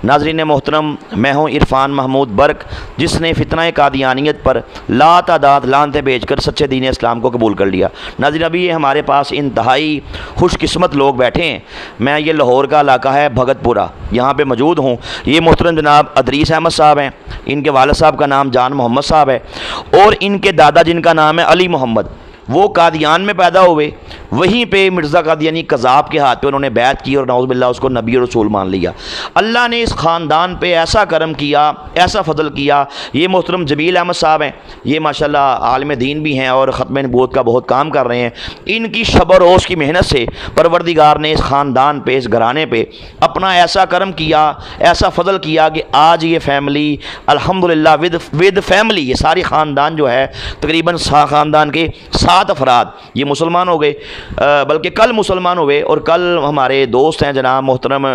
ناظرین محترم، میں ہوں عرفان محمود برق، جس نے فتنہ قادیانیت پر لاتعداد لعنتیں بھیج کر سچے دین اسلام کو قبول کر لیا۔ ناظرین، ابھی یہ ہمارے پاس انتہائی خوش قسمت لوگ بیٹھے ہیں۔ میں یہ لاہور کا علاقہ ہے بھگت پورہ، یہاں پہ موجود ہوں۔ یہ محترم جناب ادریس احمد صاحب ہیں، ان کے والد صاحب کا نام جان محمد صاحب ہے، اور ان کے دادا جن کا نام ہے علی محمد، وہ قادیان میں پیدا ہوئے، وہیں پہ مرزا قادیانی قذاب کے ہاتھ پہ انہوں نے بیعت کی اور نعوذ باللہ اس کو نبی اور رسول مان لیا۔ اللہ نے اس خاندان پہ ایسا کرم کیا، ایسا فضل کیا۔ یہ محترم جمیل احمد صاحب ہیں، یہ ماشاءاللہ عالم دین بھی ہیں اور ختم نبوت کا بہت کام کر رہے ہیں۔ ان کی شب و روز کی محنت سے پروردگار نے اس خاندان پہ، اس گھرانے پہ اپنا ایسا کرم کیا، ایسا فضل کیا کہ آج یہ فیملی الحمدللہ ود فیملی، یہ ساری خاندان جو ہے تقریباً خاندان کے 7 افراد یہ مسلمان ہو گئے، بلکہ کل مسلمان ہوئے۔ اور کل ہمارے دوست ہیں جناب محترم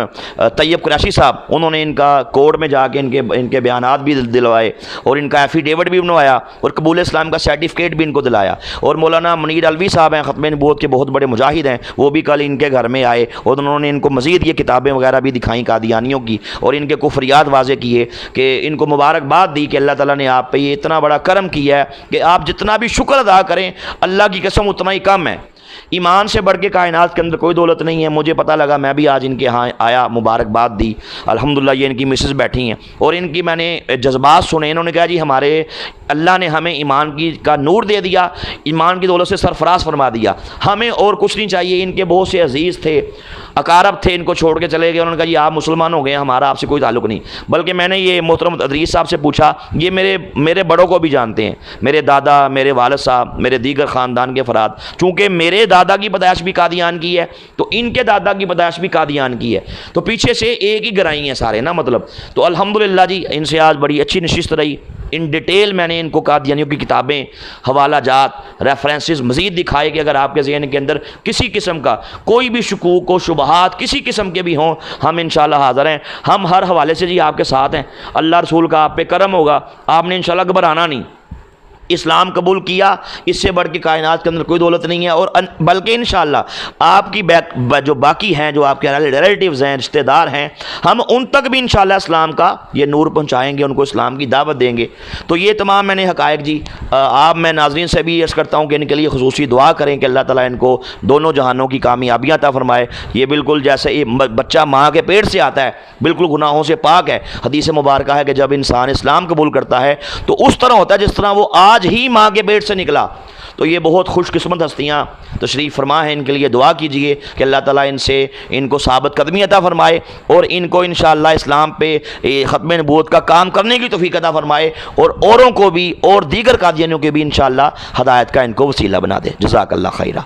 طیب قریشی صاحب، انہوں نے ان کا کورٹ میں جا کے ان کے بیانات بھی دلوائے اور ان کا ایفیڈیوٹ بھی بنوایا اور قبول اسلام کا سرٹیفکیٹ بھی ان کو دلایا۔ اور مولانا منیر الوی صاحب ہیں، ختم نبوت کے بہت بڑے مجاہد ہیں، وہ بھی کل ان کے گھر میں آئے اور انہوں نے ان کو مزید یہ کتابیں وغیرہ بھی دکھائیں قادیانیوں کی، اور ان کے کفریات واضح کیے کہ ان کو مبارکباد دی کہ اللہ تعالیٰ نے آپ پہ یہ اتنا بڑا کرم کیا ہے کہ آپ جتنا بھی شکر ادا کریں اللہ کی قسم اتنا ہی کم ہے۔ ایمان سے بڑھ کے کائنات کے اندر کوئی دولت نہیں ہے۔ مجھے پتہ لگا، میں بھی آج ان کے ہاں آیا، مبارکباد دی الحمدللہ۔ یہ ان کی مسز بیٹھی ہیں اور ان کی میں نے جذبات سنے۔ انہوں نے کہا جی ہمارے اللہ نے ہمیں ایمان کا نور دے دیا، ایمان کی دولت سے سرفراز فرما دیا، ہمیں اور کچھ نہیں چاہیے۔ ان کے بہت سے عزیز تھے، اقارب تھے، ان کو چھوڑ کے چلے گئے۔ انہوں نے کہا جی آپ مسلمان ہو گئے، ہمارا آپ سے کوئی تعلق نہیں۔ بلکہ میں نے یہ محترم ادریس صاحب سے پوچھا، یہ میرے بڑوں کو بھی جانتے ہیں، میرے دادا، میرے والد صاحب، میرے دیگر خاندان کے افراد۔ چونکہ میرے دادا کی پیدائش بھی قادیان کی ہے تو ان کے دادا کی پیدائش بھی قادیان کی ہے، تو پیچھے سے ایک ہی گرائی ہیں سارے نا مطلب۔ تو الحمدللہ جی ان سے آج بڑی اچھی نشست رہی۔ ان ڈیٹیل میں نے ان کو قادیانیوں کی کتابیں، حوالہ جات، ریفرنسز مزید دکھائے کہ اگر آپ کے ذہن کے اندر کسی قسم کا کوئی بھی شکوک و شبہات کسی قسم کے بھی ہوں، ہم انشاءاللہ حاضر ہیں۔ ہم ہر حوالے سے جی آپ کے ساتھ ہیں۔ اللہ رسول کا آپ پہ کرم ہوگا، آپ نے انشاءاللہ گھبرانا نہیں۔ اسلام قبول کیا، اس سے بڑھ کے کائنات کے اندر کوئی دولت نہیں ہے۔ اور بلکہ انشاءاللہ آپ کی جو باقی ہیں، جو آپ کے ریلیٹیوز ہیں، رشتہ دار ہیں، ہم ان تک بھی انشاءاللہ اسلام کا یہ نور پہنچائیں گے، ان کو اسلام کی دعوت دیں گے۔ تو یہ تمام میں نے حقائق جی آپ میں ناظرین سے بھی عرض کرتا ہوں کہ ان کے لیے خصوصی دعا کریں کہ اللہ تعالیٰ ان کو دونوں جہانوں کی کامیابیاں عطا فرمائے۔ یہ بالکل جیسے یہ بچہ ماں کے پیٹ سے آتا ہے، بالکل گناہوں سے پاک ہے۔ حدیث مبارکہ ہے کہ جب انسان اسلام قبول کرتا ہے تو اس طرح ہوتا ہے جس طرح وہ آج ہی ماں کے پیٹ سے نکلا۔ تو یہ بہت خوش قسمت ہستیاں تشریف فرما ہیں، ان کے لیے دعا کیجئے کہ اللہ تعالیٰ ان کو ثابت قدمی عطا فرمائے اور ان کو انشاءاللہ اسلام پہ ختم نبوت کا کام کرنے کی توفیق عطا فرمائے، اور اوروں کو بھی اور دیگر قادیانیوں کے بھی انشاءاللہ ہدایت کا ان کو وسیلہ بنا دے۔ جزاک اللہ خیرہ۔